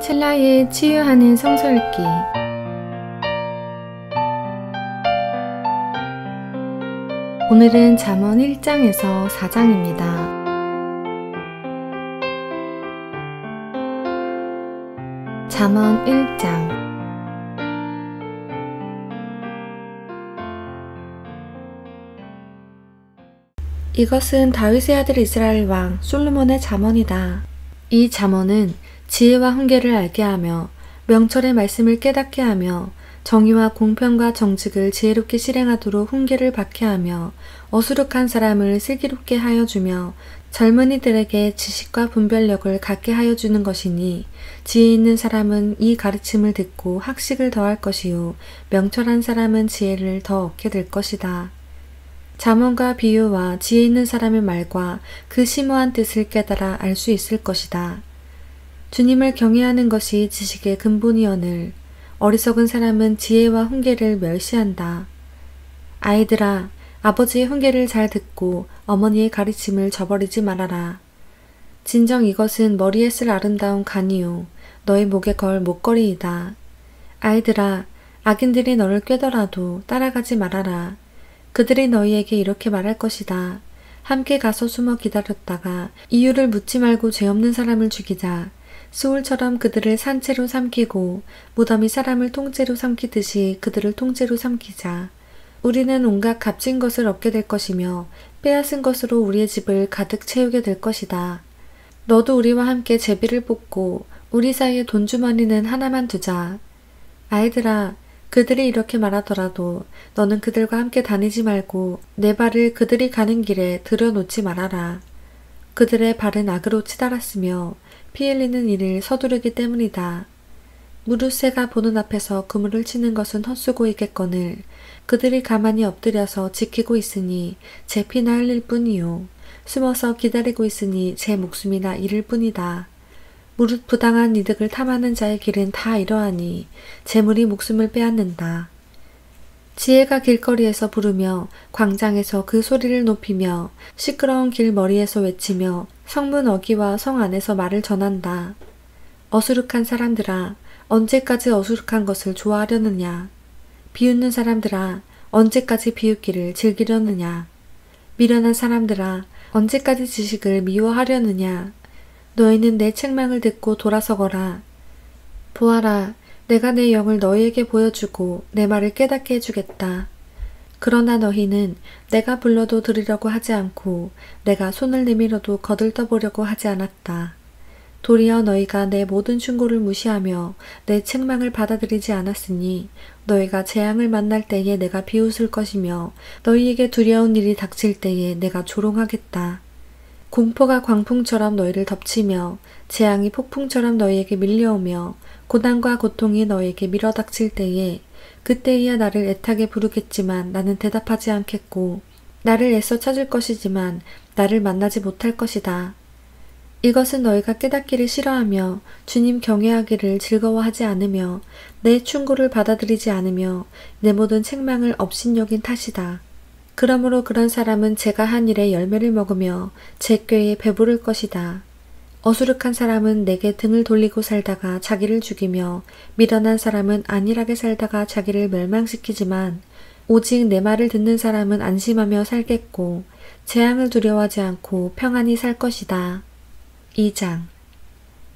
찰나에 치유하는 성서읽기. 오늘은 잠언 1장에서 4장입니다. 잠언 1장. 이것은 다윗의 아들 이스라엘 왕 솔로몬의 잠언이다. 이 잠언은 지혜와 훈계를 알게 하며 명철의 말씀을 깨닫게 하며 정의와 공평과 정직을 지혜롭게 실행하도록 훈계를 받게 하며 어수룩한 사람을 슬기롭게 하여 주며 젊은이들에게 지식과 분별력을 갖게 하여 주는 것이니, 지혜 있는 사람은 이 가르침을 듣고 학식을 더할 것이요 명철한 사람은 지혜를 더 얻게 될 것이다. 잠언과 비유와 지혜 있는 사람의 말과 그 심오한 뜻을 깨달아 알 수 있을 것이다. 주님을 경외하는 것이 지식의 근본이오늘 어리석은 사람은 지혜와 훈계를 멸시한다. 아이들아, 아버지의 훈계를 잘 듣고 어머니의 가르침을 저버리지 말아라. 진정 이것은 머리에 쓸 아름다운 간이요 너의 목에 걸 목걸이이다. 아이들아, 악인들이 너를 꾀더라도 따라가지 말아라. 그들이 너희에게 이렇게 말할 것이다. 함께 가서 숨어 기다렸다가 이유를 묻지 말고 죄 없는 사람을 죽이자. 소울처럼 그들을 산채로 삼키고 무덤이 사람을 통째로 삼키듯이 그들을 통째로 삼키자. 우리는 온갖 값진 것을 얻게 될 것이며 빼앗은 것으로 우리의 집을 가득 채우게 될 것이다. 너도 우리와 함께 제비를 뽑고 우리 사이에 돈주머니는 하나만 두자. 아이들아, 그들이 이렇게 말하더라도 너는 그들과 함께 다니지 말고 내 발을 그들이 가는 길에 들여놓지 말아라. 그들의 발은 악으로 치달았으며 피 흘리는 일을 서두르기 때문이다. 무릇새가 보는 앞에서 그물을 치는 것은 헛수고이겠거늘 그들이 가만히 엎드려서 지키고 있으니 제 피나 흘릴 뿐이요 숨어서 기다리고 있으니 제 목숨이나 잃을 뿐이다. 무릇 부당한 이득을 탐하는 자의 길은 다 이러하니 재물이 목숨을 빼앗는다. 지혜가 길거리에서 부르며 광장에서 그 소리를 높이며 시끄러운 길머리에서 외치며 성문 어귀와 성 안에서 말을 전한다. 어수룩한 사람들아, 언제까지 어수룩한 것을 좋아하려느냐? 비웃는 사람들아, 언제까지 비웃기를 즐기려느냐? 미련한 사람들아, 언제까지 지식을 미워하려느냐? 너희는 내 책망을 듣고 돌아서거라. 보아라, 내가 내 영을 너희에게 보여주고 내 말을 깨닫게 해주겠다. 그러나 너희는 내가 불러도 들으려고 하지 않고 내가 손을 내밀어도 거들떠보려고 하지 않았다. 도리어 너희가 내 모든 충고를 무시하며 내 책망을 받아들이지 않았으니 너희가 재앙을 만날 때에 내가 비웃을 것이며 너희에게 두려운 일이 닥칠 때에 내가 조롱하겠다. 공포가 광풍처럼 너희를 덮치며 재앙이 폭풍처럼 너희에게 밀려오며 고난과 고통이 너희에게 밀어닥칠 때에 그때야 나를 애타게 부르겠지만 나는 대답하지 않겠고 나를 애써 찾을 것이지만 나를 만나지 못할 것이다. 이것은 너희가 깨닫기를 싫어하며 주님 경외하기를 즐거워하지 않으며 내 충고를 받아들이지 않으며 내 모든 책망을 업신여긴 탓이다. 그러므로 그런 사람은 제가 한 일의 열매를 먹으며 제 꾀에 배부를 것이다. 어수룩한 사람은 내게 등을 돌리고 살다가 자기를 죽이며 미련한 사람은 안일하게 살다가 자기를 멸망시키지만 오직 내 말을 듣는 사람은 안심하며 살겠고 재앙을 두려워하지 않고 평안히 살 것이다. 2장.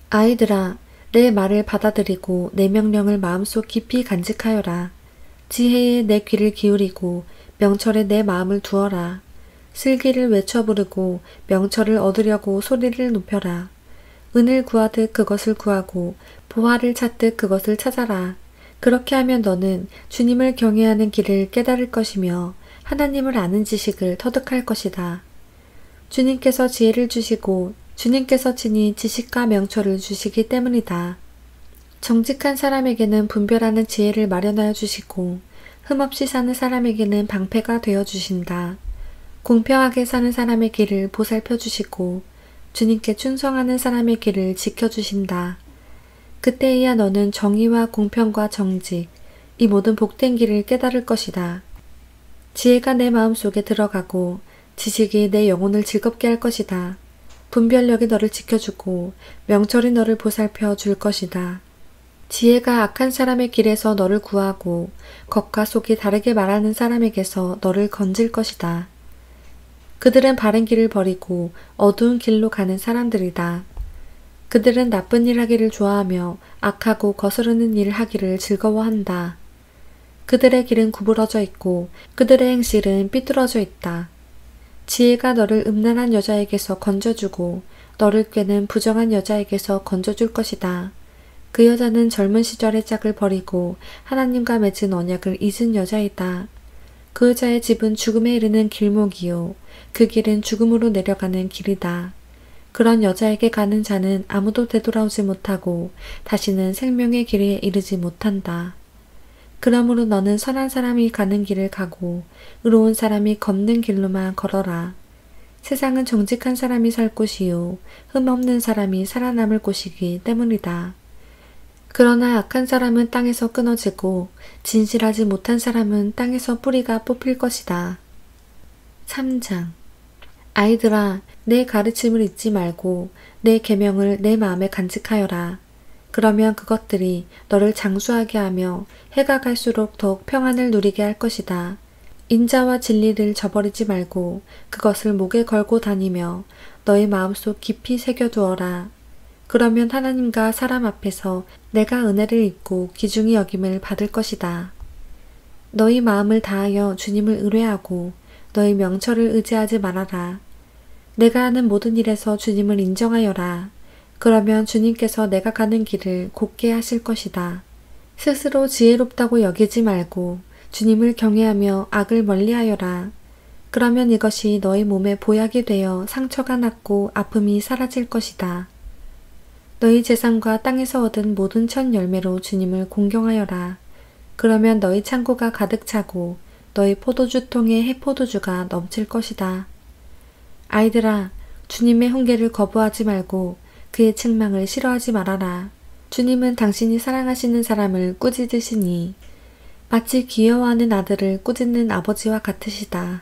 아이들아, 내 말을 받아들이고 내 명령을 마음속 깊이 간직하여라. 지혜에 내 귀를 기울이고 명철에 내 마음을 두어라. 슬기를 외쳐 부르고 명철을 얻으려고 소리를 높여라. 은을 구하듯 그것을 구하고 보화를 찾듯 그것을 찾아라. 그렇게 하면 너는 주님을 경외하는 길을 깨달을 것이며 하나님을 아는 지식을 터득할 것이다. 주님께서 지혜를 주시고 주님께서 친히 지식과 명철을 주시기 때문이다. 정직한 사람에게는 분별하는 지혜를 마련하여 주시고 흠없이 사는 사람에게는 방패가 되어 주신다. 공평하게 사는 사람의 길을 보살펴 주시고 주님께 충성하는 사람의 길을 지켜주신다. 그때에야 너는 정의와 공평과 정직, 이 모든 복된 길을 깨달을 것이다. 지혜가 내 마음속에 들어가고 지식이 내 영혼을 즐겁게 할 것이다. 분별력이 너를 지켜주고 명철이 너를 보살펴 줄 것이다. 지혜가 악한 사람의 길에서 너를 구하고 겉과 속이 다르게 말하는 사람에게서 너를 건질 것이다. 그들은 바른 길을 버리고 어두운 길로 가는 사람들이다. 그들은 나쁜 일 하기를 좋아하며 악하고 거스르는 일 하기를 즐거워한다. 그들의 길은 구부러져 있고 그들의 행실은 삐뚤어져 있다. 지혜가 너를 음란한 여자에게서 건져주고 너를 꾀는 부정한 여자에게서 건져줄 것이다. 그 여자는 젊은 시절의 짝을 버리고 하나님과 맺은 언약을 잊은 여자이다. 그 여자의 집은 죽음에 이르는 길목이요. 그 길은 죽음으로 내려가는 길이다. 그런 여자에게 가는 자는 아무도 되돌아오지 못하고 다시는 생명의 길에 이르지 못한다. 그러므로 너는 선한 사람이 가는 길을 가고 의로운 사람이 걷는 길로만 걸어라. 세상은 정직한 사람이 살 곳이요 흠없는 사람이 살아남을 곳이기 때문이다. 그러나 악한 사람은 땅에서 끊어지고 진실하지 못한 사람은 땅에서 뿌리가 뽑힐 것이다. 3장. 아이들아, 내 가르침을 잊지 말고 내 계명을 내 마음에 간직하여라. 그러면 그것들이 너를 장수하게 하며 해가 갈수록 더욱 평안을 누리게 할 것이다. 인자와 진리를 저버리지 말고 그것을 목에 걸고 다니며 너의 마음속 깊이 새겨두어라. 그러면 하나님과 사람 앞에서 내가 은혜를 입고 귀중히 여김을 받을 것이다. 너희 마음을 다하여 주님을 의뢰하고 너희 명철을 의지하지 말아라. 내가 하는 모든 일에서 주님을 인정하여라. 그러면 주님께서 내가 가는 길을 곧게 하실 것이다. 스스로 지혜롭다고 여기지 말고 주님을 경외하며 악을 멀리하여라. 그러면 이것이 너희 몸에 보약이 되어 상처가 낫고 아픔이 사라질 것이다. 너희 재산과 땅에서 얻은 모든 첫 열매로 주님을 공경하여라. 그러면 너희 창고가 가득 차고 너희 포도주통에 해포도주가 넘칠 것이다. 아이들아, 주님의 훈계를 거부하지 말고 그의 책망을 싫어하지 말아라. 주님은 당신이 사랑하시는 사람을 꾸짖으시니 마치 귀여워하는 아들을 꾸짖는 아버지와 같으시다.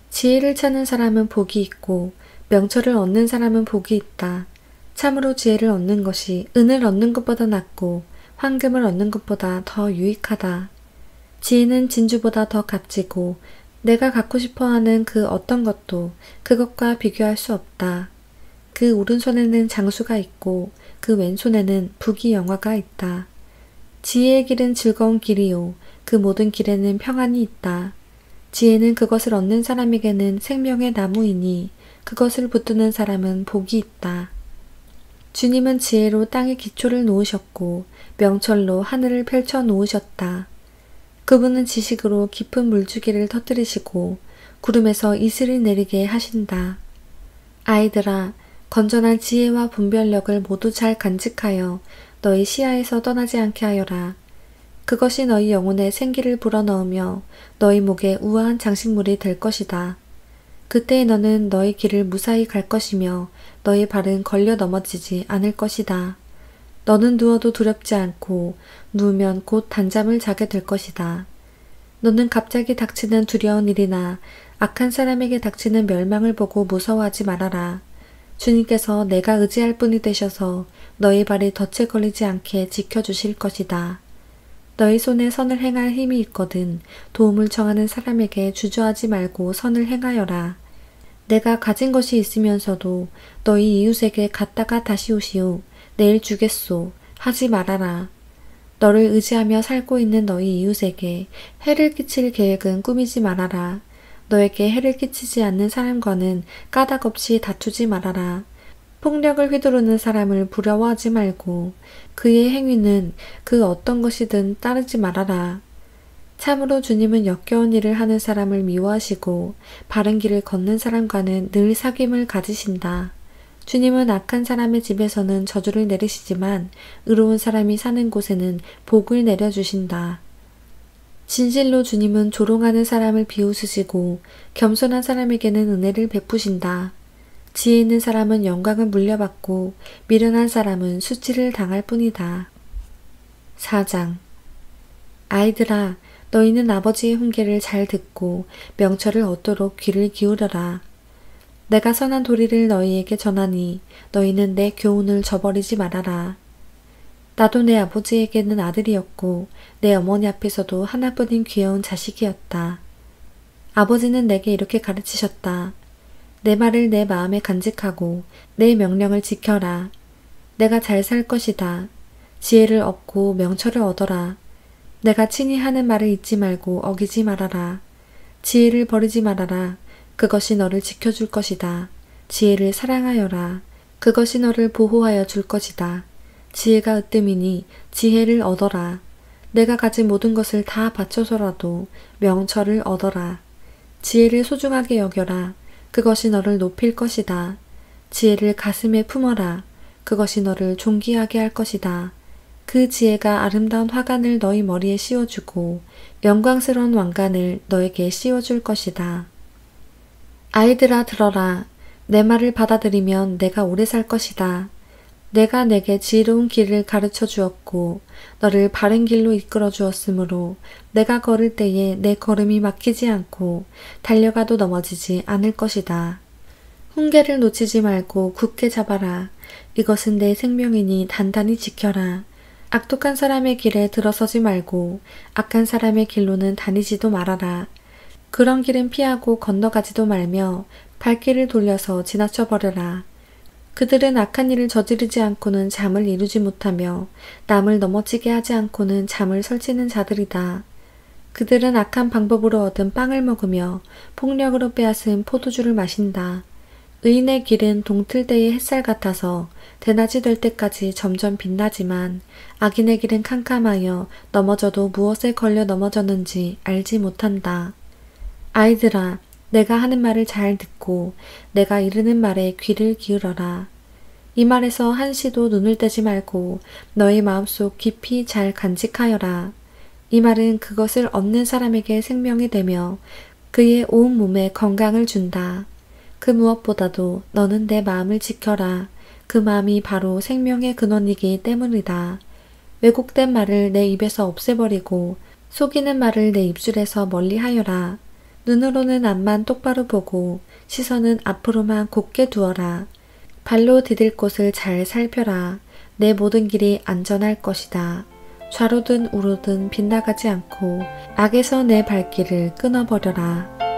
지혜를 찾는 사람은 복이 있고 명철을 얻는 사람은 복이 있다. 참으로 지혜를 얻는 것이 은을 얻는 것보다 낫고 황금을 얻는 것보다 더 유익하다. 지혜는 진주보다 더 값지고 내가 갖고 싶어하는 그 어떤 것도 그것과 비교할 수 없다. 그 오른손에는 장수가 있고 그 왼손에는 부귀영화가 있다. 지혜의 길은 즐거운 길이요 그 모든 길에는 평안이 있다. 지혜는 그것을 얻는 사람에게는 생명의 나무이니 그것을 붙드는 사람은 복이 있다. 주님은 지혜로 땅에 기초를 놓으셨고 명철로 하늘을 펼쳐 놓으셨다. 그분은 지식으로 깊은 물주기를 터뜨리시고 구름에서 이슬이 내리게 하신다. 아이들아, 건전한 지혜와 분별력을 모두 잘 간직하여 너희 시야에서 떠나지 않게 하여라. 그것이 너희 영혼에 생기를 불어넣으며 너희 목에 우아한 장식물이 될 것이다. 그때 너는 너희 길을 무사히 갈 것이며 너희 발은 걸려 넘어지지 않을 것이다. 너는 누워도 두렵지 않고 누우면 곧 단잠을 자게 될 것이다. 너는 갑자기 닥치는 두려운 일이나 악한 사람에게 닥치는 멸망을 보고 무서워하지 말아라. 주님께서 내가 의지할 분이 되셔서 너희 발이 덫에 걸리지 않게 지켜주실 것이다. 너희 손에 선을 행할 힘이 있거든 도움을 청하는 사람에게 주저하지 말고 선을 행하여라. 내가 가진 것이 있으면서도 너희 이웃에게 갔다가 다시 오시오. 내일 주겠소. 하지 말아라. 너를 의지하며 살고 있는 너희 이웃에게 해를 끼칠 계획은 꾸미지 말아라. 너에게 해를 끼치지 않는 사람과는 까닭 없이 다투지 말아라. 폭력을 휘두르는 사람을 부러워하지 말고 그의 행위는 그 어떤 것이든 따르지 말아라. 참으로 주님은 역겨운 일을 하는 사람을 미워하시고 바른 길을 걷는 사람과는 늘 사귐을 가지신다. 주님은 악한 사람의 집에서는 저주를 내리시지만 의로운 사람이 사는 곳에는 복을 내려주신다. 진실로 주님은 조롱하는 사람을 비웃으시고 겸손한 사람에게는 은혜를 베푸신다. 지혜 있는 사람은 영광을 물려받고 미련한 사람은 수치를 당할 뿐이다. 4장. 아이들아, 너희는 아버지의 훈계를 잘 듣고 명철을 얻도록 귀를 기울여라. 내가 선한 도리를 너희에게 전하니 너희는 내 교훈을 저버리지 말아라. 나도 내 아버지에게는 아들이었고 내 어머니 앞에서도 하나뿐인 귀여운 자식이었다. 아버지는 내게 이렇게 가르치셨다. 내 말을 내 마음에 간직하고 내 명령을 지켜라. 내가 잘 살 것이다. 지혜를 얻고 명철을 얻어라. 내가 친히 하는 말을 잊지 말고 어기지 말아라. 지혜를 버리지 말아라. 그것이 너를 지켜줄 것이다. 지혜를 사랑하여라. 그것이 너를 보호하여 줄 것이다. 지혜가 으뜸이니 지혜를 얻어라. 내가 가진 모든 것을 다 바쳐서라도 명철을 얻어라. 지혜를 소중하게 여겨라. 그것이 너를 높일 것이다. 지혜를 가슴에 품어라. 그것이 너를 존귀하게 할 것이다. 그 지혜가 아름다운 화관을 너희 머리에 씌워주고 영광스러운 왕관을 너에게 씌워줄 것이다. 아이들아 들어라. 내 말을 받아들이면 내가 오래 살 것이다. 내가 내게 지혜로운 길을 가르쳐 주었고 너를 바른 길로 이끌어 주었으므로 내가 걸을 때에 내 걸음이 막히지 않고 달려가도 넘어지지 않을 것이다. 훈계를 놓치지 말고 굳게 잡아라. 이것은 내 생명이니 단단히 지켜라. 악독한 사람의 길에 들어서지 말고 악한 사람의 길로는 다니지도 말아라. 그런 길은 피하고 건너가지도 말며 발길을 돌려서 지나쳐 버려라. 그들은 악한 일을 저지르지 않고는 잠을 이루지 못하며 남을 넘어지게 하지 않고는 잠을 설치는 자들이다. 그들은 악한 방법으로 얻은 빵을 먹으며 폭력으로 빼앗은 포도주를 마신다. 의인의 길은 동틀 때의 햇살 같아서 대낮이 될 때까지 점점 빛나지만 악인의 길은 캄캄하여 넘어져도 무엇에 걸려 넘어졌는지 알지 못한다. 아이들아, 내가 하는 말을 잘 듣고 내가 이르는 말에 귀를 기울여라. 이 말에서 한시도 눈을 떼지 말고 너의 마음속 깊이 잘 간직하여라. 이 말은 그것을 얻는 사람에게 생명이 되며 그의 온 몸에 건강을 준다. 그 무엇보다도 너는 내 마음을 지켜라. 그 마음이 바로 생명의 근원이기 때문이다. 왜곡된 말을 내 입에서 없애버리고 속이는 말을 내 입술에서 멀리하여라. 눈으로는 앞만 똑바로 보고 시선은 앞으로만 곧게 두어라. 발로 디딜 곳을 잘 살펴라. 내 모든 길이 안전할 것이다. 좌로든 우로든 빗나가지 않고 악에서 내 발길을 끊어버려라.